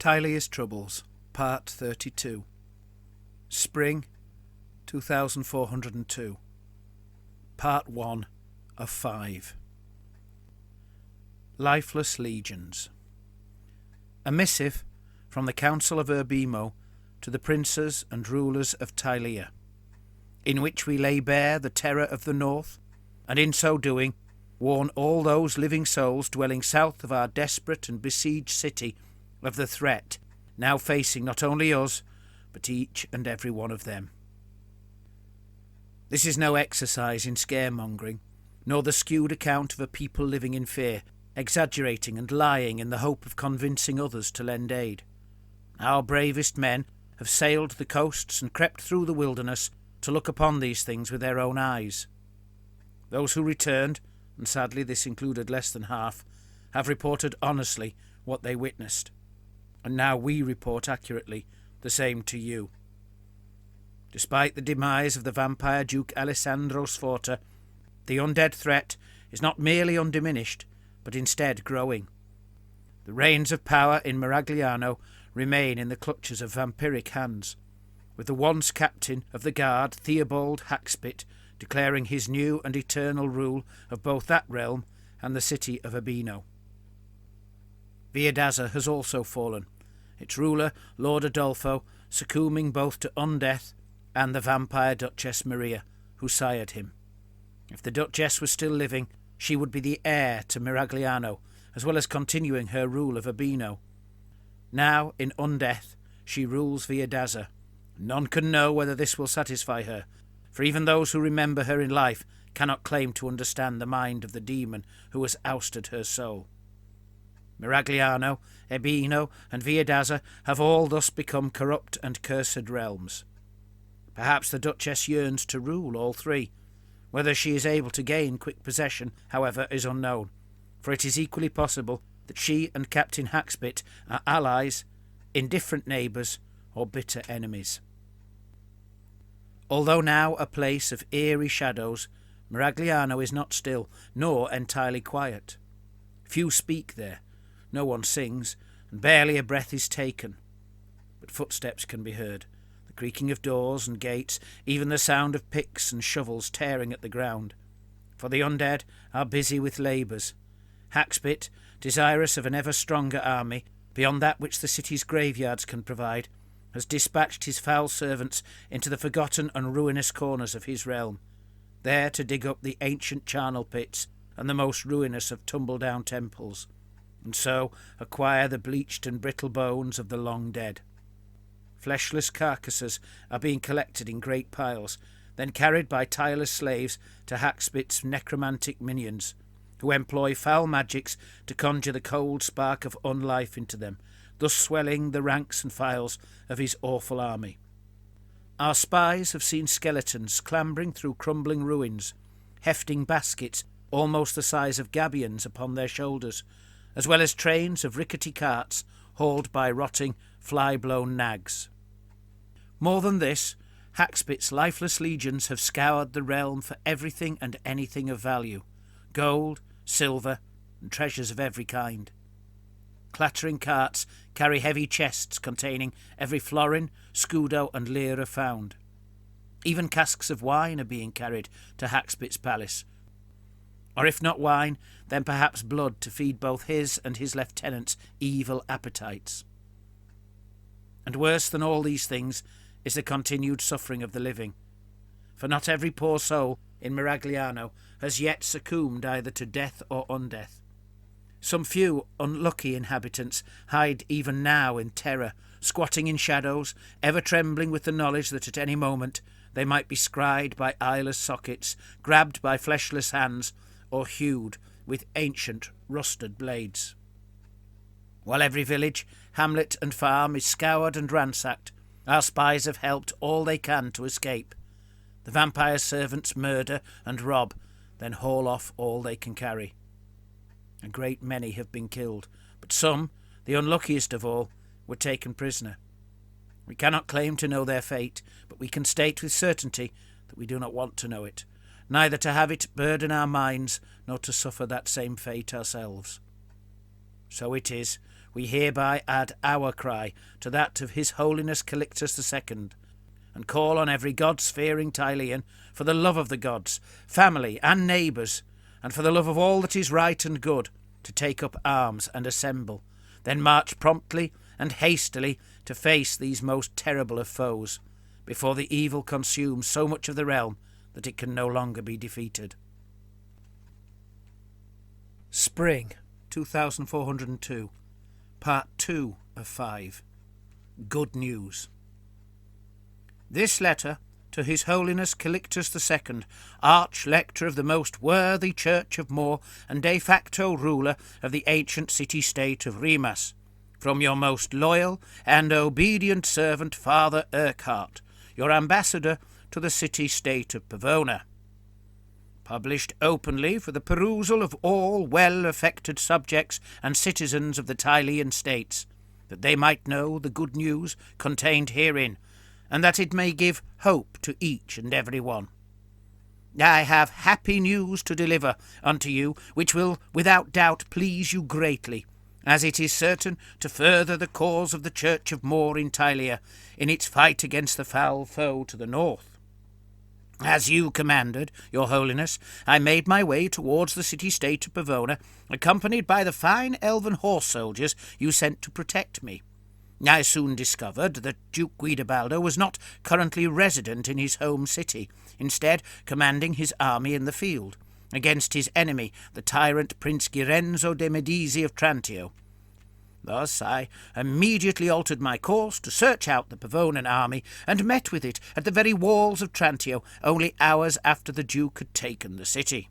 Tilea's Troubles, Part 32. Spring, 2402. Part 1 of 5. Lifeless Legions. A missive from the Council of Urbimo to the princes and rulers of Tilea, in which we lay bare the terror of the north, and in so doing warn all those living souls dwelling south of our desperate and besieged city of the threat now facing not only us, but each and every one of them. This is no exercise in scaremongering, nor the skewed account of a people living in fear, exaggerating and lying in the hope of convincing others to lend aid. Our bravest men have sailed the coasts and crept through the wilderness to look upon these things with their own eyes. Those who returned, and sadly this included less than half, have reported honestly what they witnessed. And now we report accurately the same to you. Despite the demise of the vampire Duke Alessandro Sforza, the undead threat is not merely undiminished, but instead growing. The reins of power in Miragliano remain in the clutches of vampiric hands, with the once captain of the guard, Theobald Hackspit, declaring his new and eternal rule of both that realm and the city of Urbino. Viadaza has also fallen, its ruler, Lord Adolfo, succumbing both to undeath and the vampire Duchess Maria, who sired him. If the Duchess was still living, she would be the heir to Miragliano, as well as continuing her rule of Urbino. Now, in undeath, she rules Viadaza. None can know whether this will satisfy her, for even those who remember her in life cannot claim to understand the mind of the demon who has ousted her soul. Miragliano, Urbino, and Viadaza have all thus become corrupt and cursed realms. Perhaps the Duchess yearns to rule all three. Whether she is able to gain quick possession, however, is unknown, for it is equally possible that she and Captain Hackspit are allies, indifferent neighbours, or bitter enemies. Although now a place of eerie shadows, Miragliano is not still, nor entirely quiet. Few speak there. No one sings, and barely a breath is taken. But footsteps can be heard, the creaking of doors and gates, even the sound of picks and shovels tearing at the ground. For the undead are busy with labours. Hackspit, desirous of an ever stronger army, beyond that which the city's graveyards can provide, has dispatched his foul servants into the forgotten and ruinous corners of his realm, there to dig up the ancient charnel pits and the most ruinous of tumble-down temples, and so acquire the bleached and brittle bones of the long dead. Fleshless carcasses are being collected in great piles, then carried by tireless slaves to Hackspit's necromantic minions, who employ foul magics to conjure the cold spark of unlife into them, thus swelling the ranks and files of his awful army. Our spies have seen skeletons clambering through crumbling ruins, hefting baskets almost the size of gabions upon their shoulders, as well as trains of rickety carts hauled by rotting, fly-blown nags. More than this, Hackspit's lifeless legions have scoured the realm for everything and anything of value, gold, silver, and treasures of every kind. Clattering carts carry heavy chests containing every florin, scudo, and lira found. Even casks of wine are being carried to Hackspit's palace, or if not wine, then perhaps blood to feed both his and his lieutenants' evil appetites. And worse than all these things is the continued suffering of the living, for not every poor soul in Miragliano has yet succumbed either to death or undeath. Some few unlucky inhabitants hide even now in terror, squatting in shadows, ever trembling with the knowledge that at any moment they might be scried by eyeless sockets, grabbed by fleshless hands, or hewed with ancient rusted blades. While every village, hamlet and farm is scoured and ransacked, our spies have helped all they can to escape. The vampire servants murder and rob, then haul off all they can carry. A great many have been killed, but some, the unluckiest of all, were taken prisoner. We cannot claim to know their fate, but we can state with certainty that we do not want to know it, neither to have it burden our minds, nor to suffer that same fate ourselves. So it is, we hereby add our cry to that of His Holiness Calixtus II, and call on every God-fearing Tilean, for the love of the gods, family, and neighbours, and for the love of all that is right and good, to take up arms and assemble, then march promptly and hastily to face these most terrible of foes, before the evil consumes so much of the realm that it can no longer be defeated. Spring 2402, Part 2 of 5. Good News. This letter to His Holiness Calixtus II, Arch-Lector of the most worthy Church of More and de facto ruler of the ancient city-state of Remus, from your most loyal and obedient servant Father Urquhart, your ambassador to the city-state of Pavona. Published openly for the perusal of all well-affected subjects and citizens of the Tilean states, that they might know the good news contained herein, and that it may give hope to each and every one. I have happy news to deliver unto you, which will without doubt please you greatly, as it is certain to further the cause of the Church of More in Tilea in its fight against the foul foe to the north. As you commanded, Your Holiness, I made my way towards the city-state of Pavona, accompanied by the fine elven horse soldiers you sent to protect me. I soon discovered that Duke Guidobaldo was not currently resident in his home city, instead commanding his army in the field, against his enemy, the tyrant Prince Girenzo de' Medici of Trantio. Thus I immediately altered my course to search out the Pavonan army, and met with it at the very walls of Trantio, only hours after the Duke had taken the city.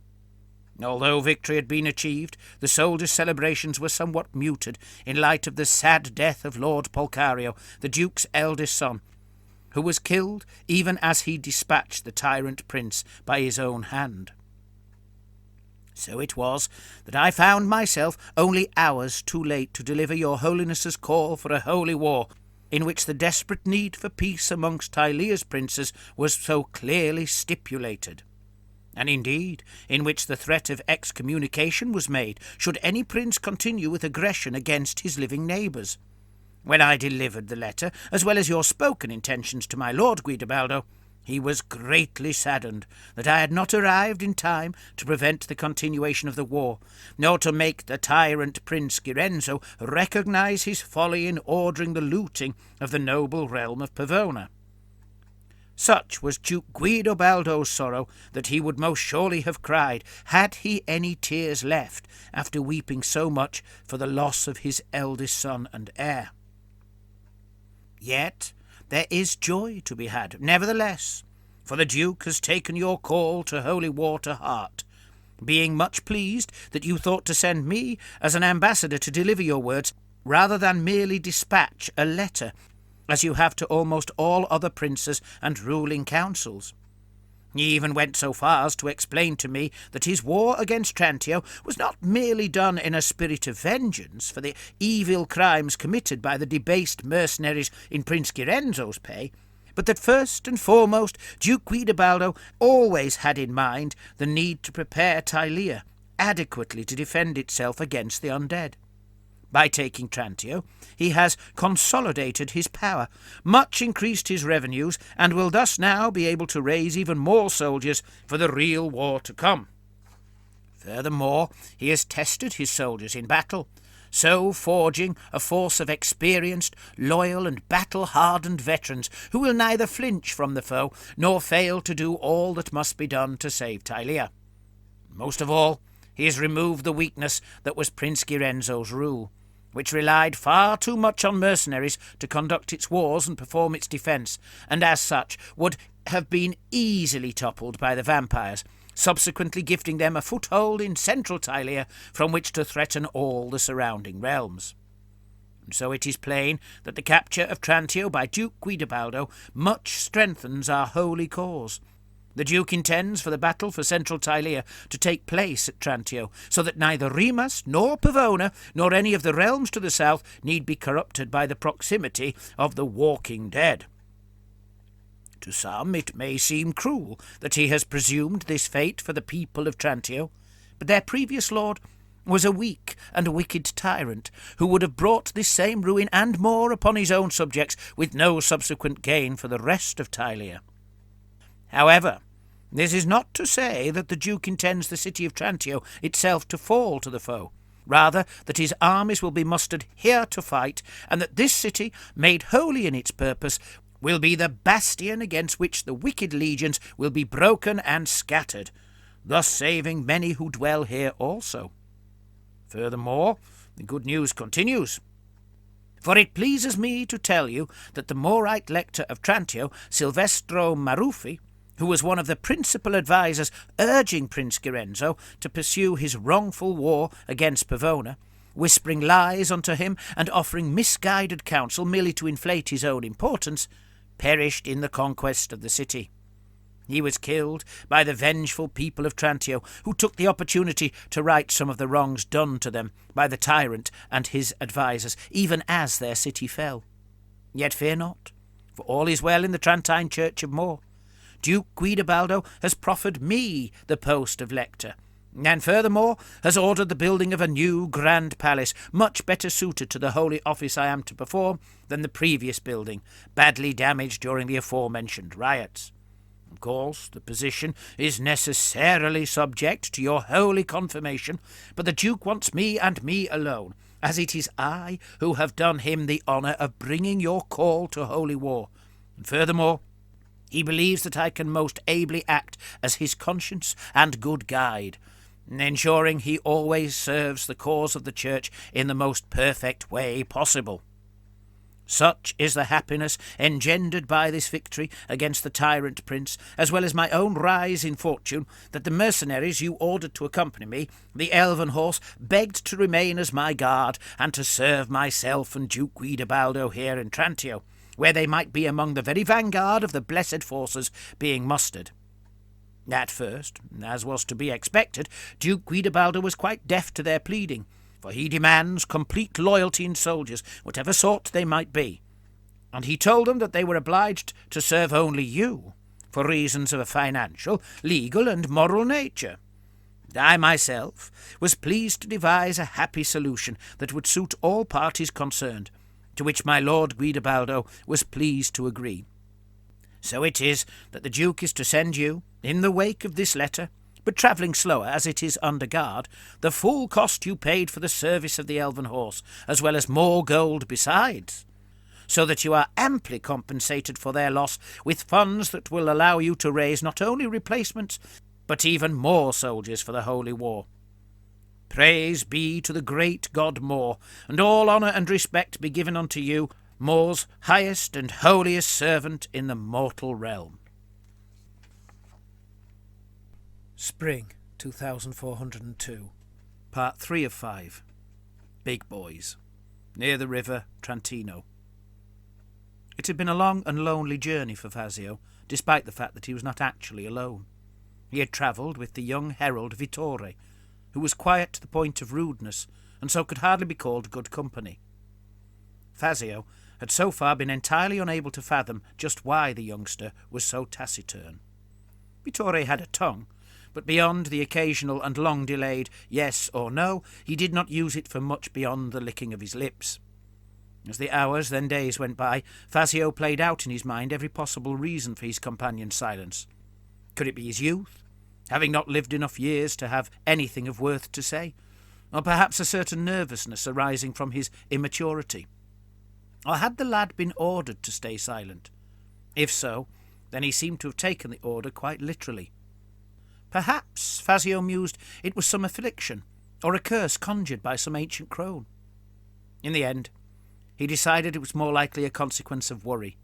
Although victory had been achieved, the soldiers' celebrations were somewhat muted in light of the sad death of Lord Polcario, the Duke's eldest son, who was killed even as he dispatched the tyrant prince by his own hand. So it was that I found myself only hours too late to deliver Your Holiness's call for a holy war, in which the desperate need for peace amongst Tilea's princes was so clearly stipulated, and indeed in which the threat of excommunication was made should any prince continue with aggression against his living neighbours. When I delivered the letter, as well as your spoken intentions to my Lord Guidobaldo, he was greatly saddened that I had not arrived in time to prevent the continuation of the war, nor to make the tyrant Prince Girenzo recognize his folly in ordering the looting of the noble realm of Pavona. Such was Duke Guidobaldo's sorrow that he would most surely have cried, had he any tears left, after weeping so much for the loss of his eldest son and heir. Yet there is joy to be had, nevertheless, for the Duke has taken your call to holy war to heart, being much pleased that you thought to send me as an ambassador to deliver your words, rather than merely dispatch a letter, as you have to almost all other princes and ruling councils. He even went so far as to explain to me that his war against Trantio was not merely done in a spirit of vengeance for the evil crimes committed by the debased mercenaries in Prince Girenzo's pay, but that first and foremost Duke Guidobaldo always had in mind the need to prepare Tilea adequately to defend itself against the undead. By taking Trantio, he has consolidated his power, much increased his revenues, and will thus now be able to raise even more soldiers for the real war to come. Furthermore, he has tested his soldiers in battle, so forging a force of experienced, loyal, and battle-hardened veterans who will neither flinch from the foe nor fail to do all that must be done to save Tilea. Most of all, he has removed the weakness that was Prince Girenzo's rule, which relied far too much on mercenaries to conduct its wars and perform its defence, and as such would have been easily toppled by the vampires, subsequently gifting them a foothold in central Tilea from which to threaten all the surrounding realms. And so it is plain that the capture of Trantio by Duke Guidobaldo much strengthens our holy cause. The Duke intends for the battle for central Tilea to take place at Trantio, so that neither Remus nor Pavona nor any of the realms to the south need be corrupted by the proximity of the walking dead. To some it may seem cruel that he has presumed this fate for the people of Trantio, but their previous lord was a weak and wicked tyrant, who would have brought this same ruin and more upon his own subjects, with no subsequent gain for the rest of Tilea. However, this is not to say that the Duke intends the city of Trantio itself to fall to the foe. Rather, that his armies will be mustered here to fight, and that this city, made holy in its purpose, will be the bastion against which the wicked legions will be broken and scattered, thus saving many who dwell here also. Furthermore, the good news continues. For it pleases me to tell you that the Morite lector of Trantio, Silvestro Maruffi, who was one of the principal advisers urging Prince Girenzo to pursue his wrongful war against Pavona, whispering lies unto him and offering misguided counsel merely to inflate his own importance, perished in the conquest of the city. He was killed by the vengeful people of Trantio, who took the opportunity to right some of the wrongs done to them by the tyrant and his advisers, even as their city fell. Yet fear not, for all is well in the Trantine Church of More. Duke Guidobaldo has proffered me the post of lector, and furthermore has ordered the building of a new grand palace, much better suited to the holy office I am to perform than the previous building, badly damaged during the aforementioned riots. Of course, the position is necessarily subject to your holy confirmation, but the Duke wants me and me alone, as it is I who have done him the honour of bringing your call to holy war. And furthermore, he believes that I can most ably act as his conscience and good guide, ensuring he always serves the cause of the Church in the most perfect way possible. Such is the happiness engendered by this victory against the tyrant prince, as well as my own rise in fortune, that the mercenaries you ordered to accompany me, the Elven Horse, begged to remain as my guard, and to serve myself and Duke Guidobaldo here in Trantio, where they might be among the very vanguard of the blessed forces being mustered. At first, as was to be expected, Duke Guidobaldo was quite deaf to their pleading, for he demands complete loyalty in soldiers, whatever sort they might be, and he told them that they were obliged to serve only you, for reasons of a financial, legal, and moral nature. I myself was pleased to devise a happy solution that would suit all parties concerned, to which my Lord Guidobaldo was pleased to agree. So it is that the Duke is to send you, in the wake of this letter, but travelling slower as it is under guard, the full cost you paid for the service of the Elven Horse, as well as more gold besides, so that you are amply compensated for their loss with funds that will allow you to raise not only replacements, but even more soldiers for the holy war. Praise be to the great God More, and all honour and respect be given unto you, More's highest and holiest servant in the mortal realm. Spring 2402, Part 3 of 5. Big Boys, near the river Trantino. It had been a long and lonely journey for Fazio, despite the fact that he was not actually alone. He had travelled with the young herald Vittore, who was quiet to the point of rudeness, and so could hardly be called good company. Fazio had so far been entirely unable to fathom just why the youngster was so taciturn. Vittore had a tongue, but beyond the occasional and long-delayed yes or no, he did not use it for much beyond the licking of his lips. As the hours, then days, went by, Fazio played out in his mind every possible reason for his companion's silence. Could it be his youth, having not lived enough years to have anything of worth to say? Or perhaps a certain nervousness arising from his immaturity? Or had the lad been ordered to stay silent? If so, then he seemed to have taken the order quite literally. Perhaps, Fazio mused, it was some affliction, or a curse conjured by some ancient crone. In the end, he decided it was more likely a consequence of worry.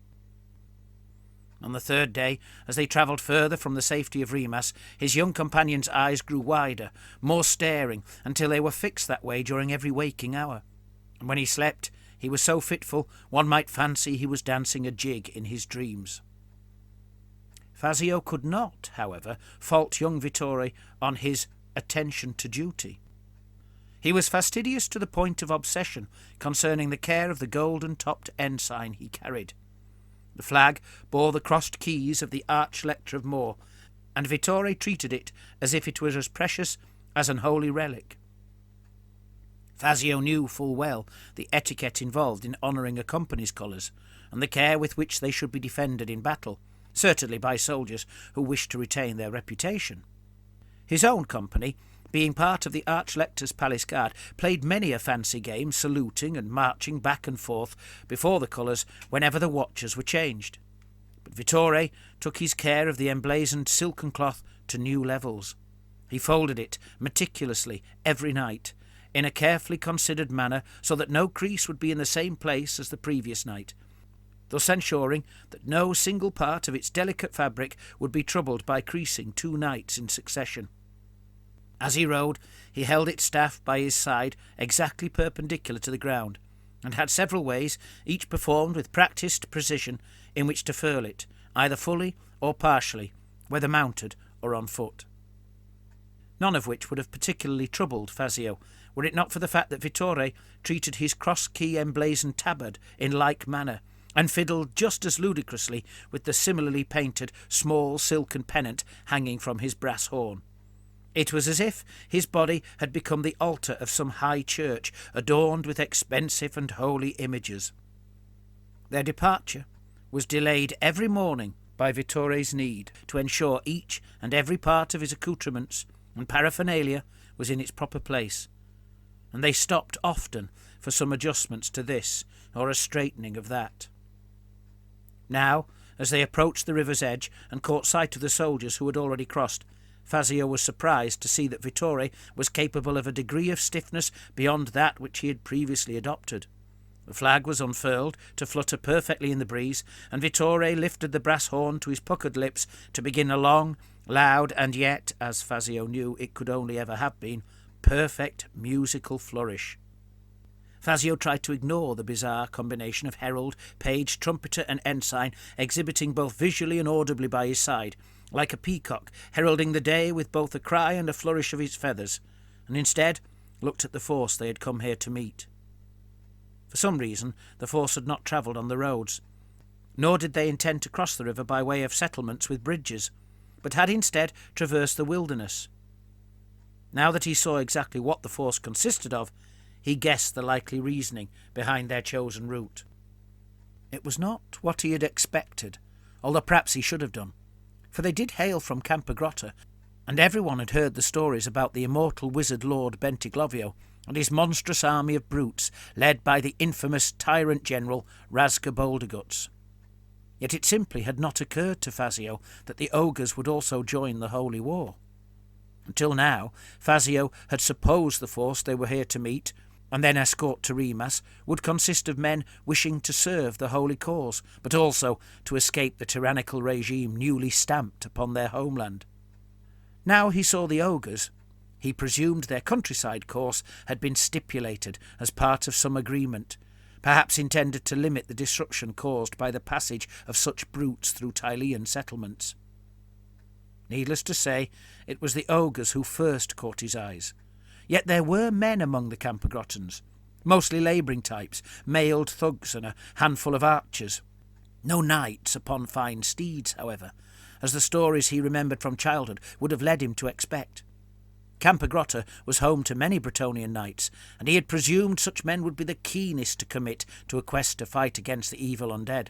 On the third day, as they travelled further from the safety of Rimas, his young companion's eyes grew wider, more staring, until they were fixed that way during every waking hour. And when he slept, he was so fitful one might fancy he was dancing a jig in his dreams. Fazio could not, however, fault young Vittore on his attention to duty. He was fastidious to the point of obsession concerning the care of the golden-topped ensign he carried. The flag bore the crossed keys of the Arch-Lector of More, and Vittore treated it as if it was as precious as an holy relic. Fazio knew full well the etiquette involved in honouring a company's colours, and the care with which they should be defended in battle, certainly by soldiers who wished to retain their reputation. His own company, being part of the Archlector's palace guard, played many a fancy game, saluting and marching back and forth before the colours whenever the watchers were changed. But Vittore took his care of the emblazoned silken cloth to new levels. He folded it meticulously every night, in a carefully considered manner, so that no crease would be in the same place as the previous night, thus ensuring that no single part of its delicate fabric would be troubled by creasing 2 nights in succession. As he rode, he held its staff by his side exactly perpendicular to the ground, and had several ways, each performed with practised precision, in which to furl it, either fully or partially, whether mounted or on foot. None of which would have particularly troubled Fazio, were it not for the fact that Vittore treated his cross-key emblazoned tabard in like manner, and fiddled just as ludicrously with the similarly painted small silken pennant hanging from his brass horn. It was as if his body had become the altar of some high church, adorned with expensive and holy images. Their departure was delayed every morning by Vittore's need to ensure each and every part of his accoutrements and paraphernalia was in its proper place, and they stopped often for some adjustments to this or a straightening of that. Now, as they approached the river's edge and caught sight of the soldiers who had already crossed, Fazio was surprised to see that Vittore was capable of a degree of stiffness beyond that which he had previously adopted. The flag was unfurled to flutter perfectly in the breeze, and Vittore lifted the brass horn to his puckered lips to begin a long, loud, and yet, as Fazio knew it could only ever have been, perfect musical flourish. Fazio tried to ignore the bizarre combination of herald, page, trumpeter, and ensign exhibiting both visually and audibly by his side, like a peacock heralding the day with both a cry and a flourish of his feathers, and instead looked at the force they had come here to meet. For some reason, the force had not travelled on the roads, nor did they intend to cross the river by way of settlements with bridges, but had instead traversed the wilderness. Now that he saw exactly what the force consisted of, he guessed the likely reasoning behind their chosen route. It was not what he had expected, although perhaps he should have done, for they did hail from Campagrotta, and everyone had heard the stories about the immortal wizard Lord Bentiglovio and his monstrous army of brutes, led by the infamous tyrant general Razka Bolderguts. Yet it simply had not occurred to Fazio that the ogres would also join the holy war. Until now, Fazio had supposed the force they were here to meet, and then escort to Rimas, would consist of men wishing to serve the holy cause, but also to escape the tyrannical regime newly stamped upon their homeland. Now he saw the ogres. He presumed their countryside course had been stipulated as part of some agreement, perhaps intended to limit the disruption caused by the passage of such brutes through Tilean settlements. Needless to say, it was the ogres who first caught his eyes. Yet there were men among the Campagrottans, mostly labouring types, mailed thugs and a handful of archers. No knights upon fine steeds, however, as the stories he remembered from childhood would have led him to expect. Campagrotta was home to many Bretonnian knights, and he had presumed such men would be the keenest to commit to a quest to fight against the evil undead.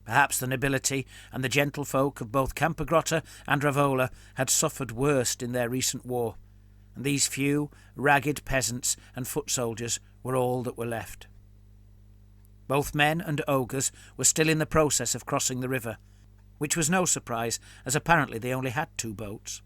Perhaps the nobility and the gentlefolk of both Campagrotta and Ravola had suffered worst in their recent war, and these few, ragged peasants and foot soldiers were all that were left. Both men and ogres were still in the process of crossing the river, which was no surprise, as apparently they only had 2 boats.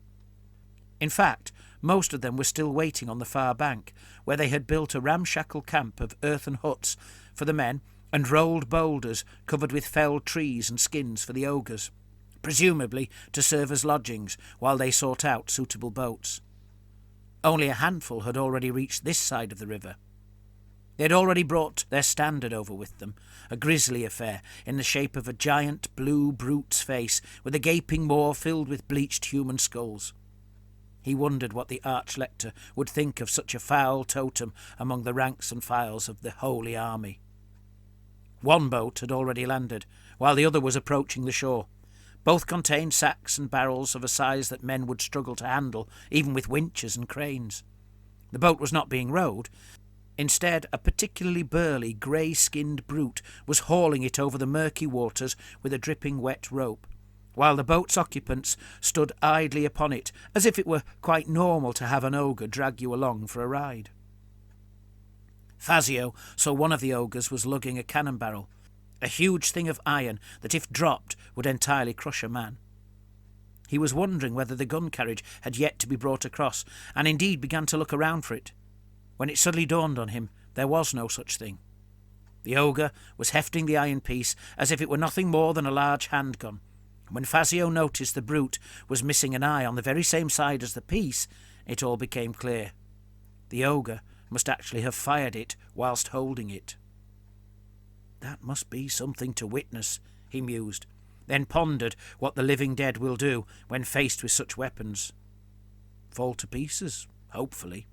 In fact, most of them were still waiting on the far bank, where they had built a ramshackle camp of earthen huts for the men and rolled boulders covered with felled trees and skins for the ogres, presumably to serve as lodgings while they sought out suitable boats. Only a handful had already reached this side of the river. They had already brought their standard over with them, a grisly affair in the shape of a giant blue brute's face with a gaping maw filled with bleached human skulls. He wondered what the Archlector would think of such a foul totem among the ranks and files of the Holy Army. One boat had already landed, while the other was approaching the shore. Both contained sacks and barrels of a size that men would struggle to handle, even with winches and cranes. The boat was not being rowed. Instead, a particularly burly, grey-skinned brute was hauling it over the murky waters with a dripping wet rope, while the boat's occupants stood idly upon it, as if it were quite normal to have an ogre drag you along for a ride. Fazio saw one of the ogres was lugging a cannon barrel, a huge thing of iron that, if dropped, would entirely crush a man. He was wondering whether the gun carriage had yet to be brought across, and indeed began to look around for it, when it suddenly dawned on him there was no such thing. The ogre was hefting the iron piece as if it were nothing more than a large handgun, and when Fazio noticed the brute was missing an eye on the very same side as the piece, it all became clear. The ogre must actually have fired it whilst holding it. That must be something to witness, he mused, then pondered what the living dead will do when faced with such weapons. Fall to pieces, hopefully.